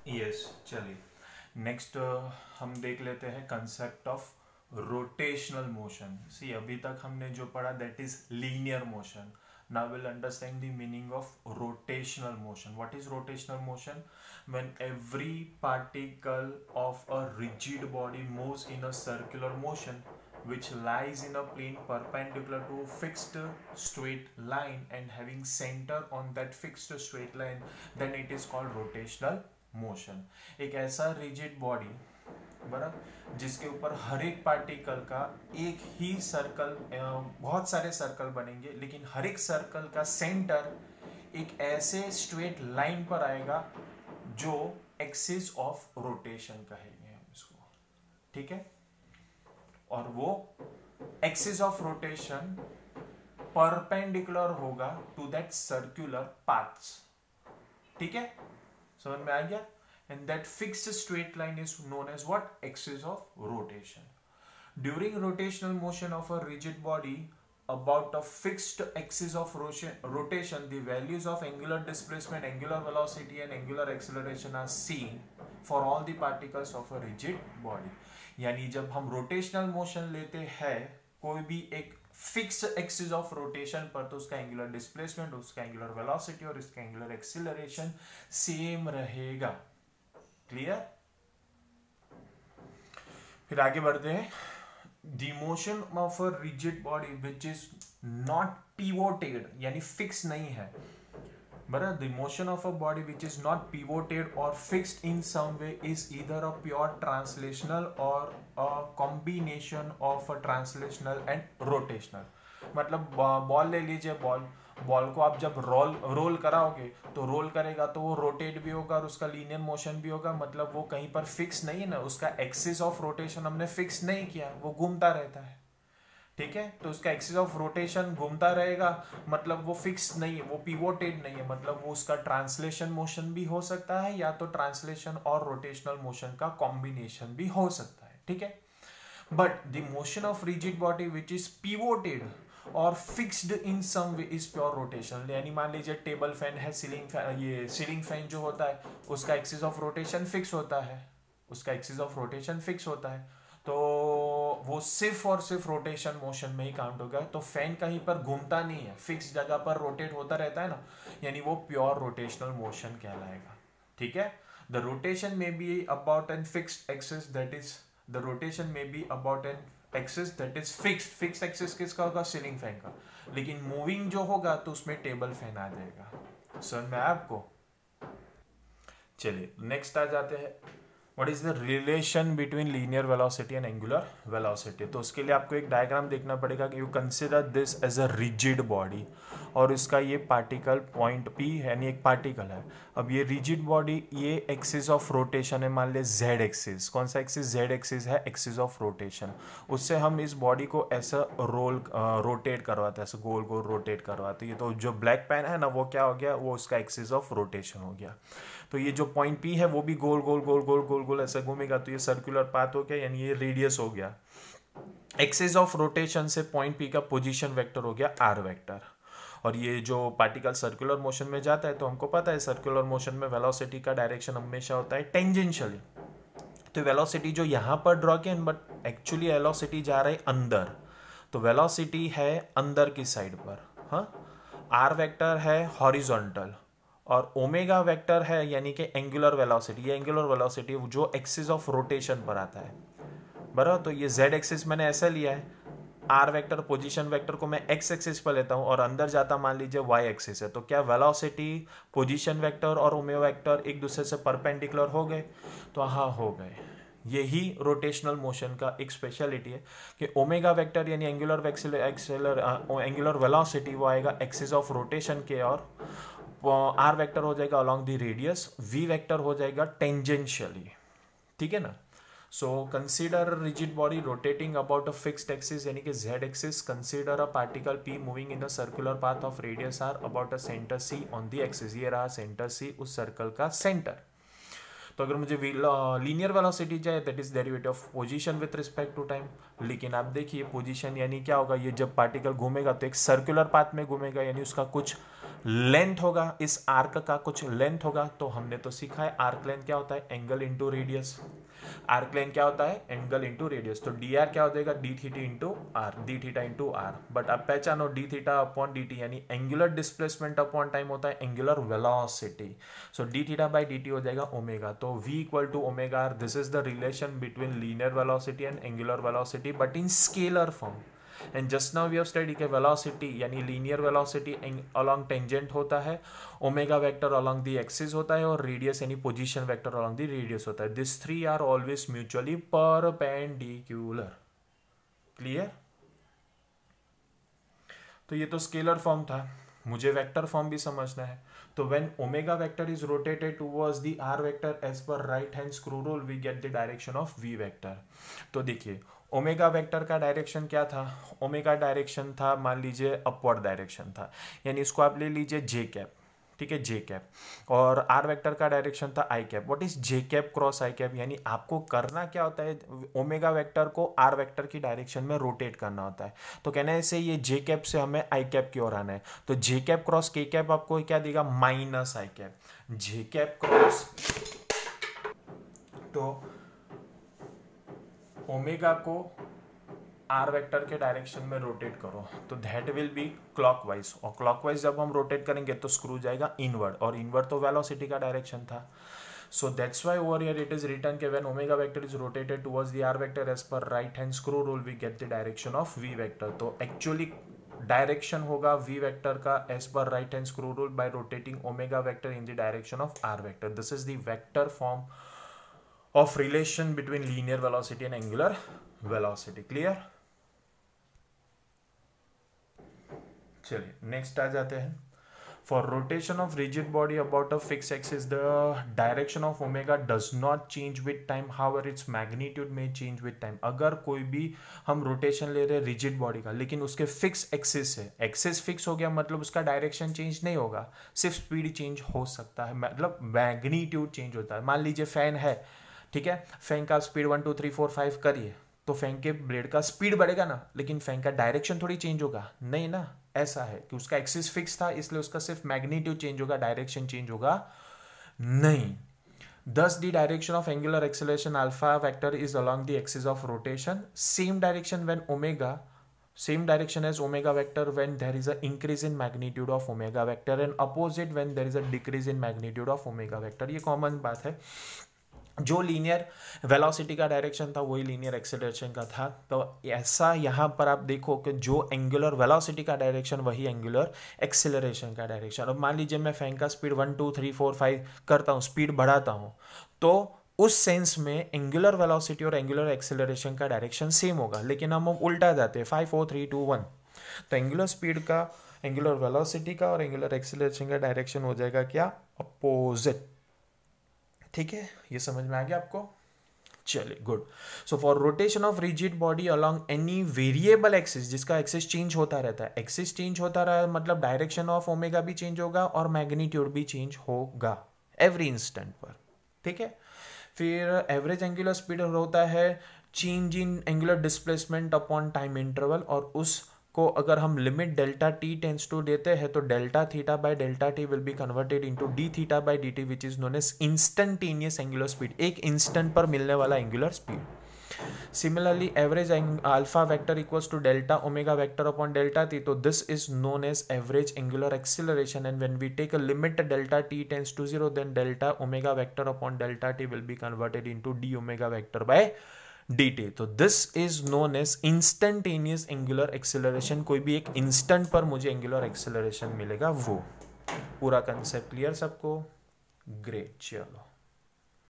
Yes, चलिए next हम देख लेते हैं कंसेप्ट ऑफ रोटेशनल मोशन. सी अभी तक हमने जो पढ़ा that is linear motion. Now we'll understand the meaning of rotational motion. What is rotational motion? When every particle of a rigid body moves in a circular motion which lies in a plane perpendicular to fixed straight line and having center on that fixed straight line, then it is called rotational motion. एक ऐसा rigid body बराबर जिसके ऊपर हर एक particle का एक ही circle, बहुत सारे सर्कल बनेंगे लेकिन हर एक सर्कल का सेंटर एक ऐसे स्ट्रेट लाइन पर आएगा जो एक्सिस ऑफ रोटेशन कहेंगे हम इसको. ठीक है, और वो एक्सिस ऑफ रोटेशन परपेंडिकुलर होगा टू दैट सर्कुलर पाथ्स. ठीक है, समझ में आ गया. And that fixed straight line is known as what? Axis of rotation. During rotational motion of a rigid body about a fixed axis of rotation, the values of angular displacement, angular velocity and angular acceleration are seen for all the particles of a rigid body. यानी जब हम rotational motion लेते हैं कोई भी एक fix axis of rotation पर, तो उसका एंगुलर डिस्प्लेसमेंट, उसका एंगुलर वेलोसिटी और इसका एंगुलर एक्सीलरेशन सेम रहेगा. क्लियर. फिर आगे बढ़ते हैं. The motion of a rigid body which is not pivoted, यानी फिक्स नहीं है. बराबर, the motion of a body which is not pivoted और fixed in some way is either a pure translational और a combination of a translational and rotational. मतलब ball ले लीजिए, ball को आप जब रोल कराओगे तो रोल करेगा तो वो रोटेट भी होगा और उसका लीनियर मोशन भी होगा. मतलब वो कहीं पर फिक्स नहीं है ना, उसका एक्सिस ऑफ रोटेशन हमने फिक्स नहीं किया, वो घूमता रहता है. ठीक है, तो उसका एक्सिस ऑफ रोटेशन घूमता रहेगा, मतलब वो फिक्स नहीं है, वो पिवोटेड नहीं है. मतलब वो उसका ट्रांसलेशन मोशन भी हो सकता है या तो ट्रांसलेशन और रोटेशनल मोशन का कॉम्बिनेशन भी हो सकता है. ठीक है, but the motion of rigid body which is pivoted और fixed in some way is pure rotation. यानी मान लीजिए टेबल फैन है, सीलिंग फैन जो होता है उसका एक्सिस ऑफ रोटेशन फिक्स होता है, उसका एक्सिस ऑफ रोटेशन फिक्स होता है, तो वो सिर्फ और सिर्फ रोटेशन मोशन में ही काउंट होगा. तो फैन कहीं पर घूमता नहीं है, फिक्स जगह पर रोटेट होता रहता है ना, यानी वो प्योर रोटेशनल मोशन कहलाएगा. ठीक है, the rotation may be about an fixed axis, that is the rotation may be about an axis that is fixed. Fixed axis किसका होगा? सीलिंग फैन का. लेकिन मूविंग जो होगा तो उसमें टेबल फैन आ जाएगा. समझ में आपको. चलिए नेक्स्ट आ जाते हैं. What is the relation between linear velocity and angular velocity. तो उसके लिए आपको एक डायग्राम देखना पड़ेगा कि you consider this as a rigid body और इसका ये पार्टिकल पॉइंट पी है, यानी एक पार्टिकल है. अब ये रिजिड बॉडी, ये एक्सिस ऑफ रोटेशन है, मान ले जेड एक्सिस. कौन सा एक्सिस? जेड एक्सिस है एक्सिस ऑफ रोटेशन. उससे हम इस बॉडी को ऐसा रोटेट करवाते हैं, ऐसे गोल गोल रोटेट करवाते हैं. तो जो ब्लैक पेन है ना, वो क्या हो गया? वो उसका एक्सिस ऑफ रोटेशन हो गया. तो ये जो पॉइंट पी है वो भी गोल गोल गोल गोल गोल गोल ऐसा घूमेगा, तो ये सर्कुलर पाथ हो गया, यानी ये रेडियस हो गया. एक्सिस ऑफ रोटेशन से पॉइंट पी का पोजीशन वेक्टर हो गया आर वेक्टर. और ये जो पार्टिकल सर्कुलर मोशन में जाता है तो हमको पता है सर्कुलर मोशन में वेलोसिटी का डायरेक्शन हमेशा होता है टेंजेंशियली. तो वेलोसिटी जो यहाँ पर ड्रॉ किया, बट एक्चुअली वेलोसिटी जा रहा है अंदर, तो वेलोसिटी है अंदर की साइड पर. हाँ, आर वेक्टर है हॉरिजॉन्टल और ओमेगा वेक्टर है यानी कि एंगुलर वेलोसिटी. ये एंगुलर वेलोसिटी जो एक्सिस ऑफ रोटेशन पर आता है. बराबर, तो ये जेड एक्सिस मैंने ऐसा लिया है, आर वेक्टर पोजीशन वेक्टर को मैं एक्स एक्सिस पर लेता हूं और अंदर जाता मान लीजिए वाई एक्सिस है. तो क्या वेलोसिटी, पोजीशन वेक्टर और ओमेगा वेक्टर एक दूसरे से परपेंडिकुलर हो गए? तो हाँ, हो गए. यही रोटेशनल मोशन का एक स्पेशलिटी है कि ओमेगा वेक्टर यानी एंगुलर वेलोसिटी वो आएगा एक्सिस ऑफ रोटेशन के, और आर वेक्टर हो जाएगा along the radius, V vector हो जाएगा टेंजेंशियली. ठीक है ना. So consider a rigid body rotating about a fixed axis यानी कि z axis. Consider a particle p moving in a circular path of radius r about a center c on the axis. ये रहा center c, उस circle का centre. तो अगर मुझे linear velocity चाहिए that is derivative of position with respect to time. लेकिन आप देखिए पोजीशन यानी क्या होगा? ये जब पार्टिकल घूमेगा तो एक सर्कुलर पाथ में घूमेगा, यानी उसका कुछ लेंथ होगा, इस आर्क का कुछ लेंथ होगा, तो हमने तो सीखा है आर्क लेंथ क्या होता है, angle into radius. Arc length क्या होता है, एंगल इंटू रेडियस। तो डी आर क्या हो जाएगा, D theta into R, D theta into R. But अब पहचानो D theta upon D T यानी एंगुलर डिस्प्लेसमेंट अपॉन टाइम होता है angular velocity. So D theta by D T हो जाएगा ओमेगा। तो v equal to omega R, this is the relation between linear velocity and angular velocity but in scalar form. And just now we have study के velocity यानी linear velocity along tangent होता है, omega vector along the axis होता है, और radius यानी position vector along the radius होता है। This three are always mutually perpendicular. Clear? तो ये तो स्केलर फॉर्म था, मुझे वेक्टर फॉर्म भी समझना है। तो when omega vector is rotated towards the R vector as per right hand screw rule we get the direction of V vector. तो देखिए ओमेगा वेक्टर का डायरेक्शन क्या था, ओमेगा डायरेक्शन था मान लीजिए अपवर्ड डायरेक्शन था, यानी इसको आप ले लीजिए जे कैप, ठीक है, जे कैप। और आर वेक्टर का डायरेक्शन था I cap. What is J cap cross I cap, यानी आपको करना क्या होता है, ओमेगा वेक्टर को आर वेक्टर की डायरेक्शन में रोटेट करना होता है। तो कहने से ये जे कैप से हमें आई कैप की ओर आना है, तो जे कैप क्रॉस के कैप आपको क्या देगा, माइनस आई कैप। जे कैप क्रॉस, तो ओमेगा को आर वेक्टर के डायरेक्शन में रोटेट करो तो दैट विल बी क्लॉकवाइज, और क्लॉकवाइज जब हम रोटेट करेंगे तो स्क्रू जाएगा इनवर्ड, और इनवर्ड तो वेलोसिटी का डायरेक्शन था। So that's why over here it is written के when omega vector is rotated towards the R vector as per right hand screw rule we get the direction of V vector. तो actually direction होगा V vector का as per right hand screw rule by rotating omega vector in the direction of R vector. This is the vector form of relation between linear velocity and angular velocity. Clear? चलिए next आ जाते हैं। For rotation of rigid body about a fixed axis, the direction of omega does not change with time. However, its magnitude may change with time. अगर कोई भी हम rotation ले रहे हैं रिजिड बॉडी का, लेकिन उसके फिक्स एक्सिस है, एक्सिस फिक्स हो गया मतलब उसका डायरेक्शन चेंज नहीं होगा, सिर्फ स्पीड चेंज हो सकता है, मतलब मैग्नीट्यूड चेंज होता है। मान लीजिए फैन है, ठीक है, फैन का स्पीड 1 2 3 4 5 करिए तो फैन के ब्लेड का स्पीड बढ़ेगा ना, लेकिन फैन का डायरेक्शन थोड़ी चेंज होगा, नहीं ना। ऐसा है कि उसका एक्सिस फिक्स था इसलिए उसका सिर्फ मैग्नीट्यूड चेंज होगा, डायरेक्शन चेंज होगा नहीं। Thus the direction of angular acceleration alpha vector is along the axis of rotation, same direction when omega, same direction as omega vector when there is an increase in magnitude of omega vector, and opposite when there is a decrease in magnitude of omega vector। ये common बात है, जो linear velocity का direction था वही linear acceleration का था। तो ऐसा यहाँ पर आप देखो कि जो एंगुलर वेलोसिटी का डायरेक्शन वही एंगुलर एक्सेलरेशन का डायरेक्शन। अब मान लीजिए मैं फैन का स्पीड 1 2 3 4 5 करता हूँ, स्पीड बढ़ाता हूँ, तो उस सेंस में एंगुलर वेलोसिटी और एंगुलर एक्सेलरेशन का डायरेक्शन सेम होगा, लेकिन हम उल्टा जाते हैं 5 4 3 2 1। तो एंगुलर स्पीड का, एंगुलर वेलोसिटी का और एंगुलर एक्सेलरेशन का डायरेक्शन हो जाएगा क्या, अपोजिट। ठीक है, ये समझ में आ गया आपको? चलिए good. So for rotation of rigid body along any variable axis, जिसका एक्सिस चेंज होता रहता है, एक्सिस चेंज होता रहा मतलब डायरेक्शन ऑफ ओमेगा भी चेंज होगा और मैग्नीट्यूड भी चेंज होगा एवरी इंस्टेंट पर। ठीक है, फिर एवरेज एंगुलर स्पीड होता है change in angular displacement upon time interval, और उसको अगर हम limit delta T tends to देते हैं तो delta theta by delta T will be converted into D theta by D T which is known as instantaneous angular speed, एक instant पर मिलने वाला angular speed. Similarly, average alpha vector equals to delta omega vector upon delta t. So this is known as average angular acceleration, and when we take a limit delta t tends to 0, then delta omega vector upon delta t will be converted into d omega vector by dt. तो this is known as instantaneous angular acceleration। कोई भी एक instant पर मुझे angular acceleration मिलेगा, वो पूरा concept clear सबको? ग्रेट, चलो।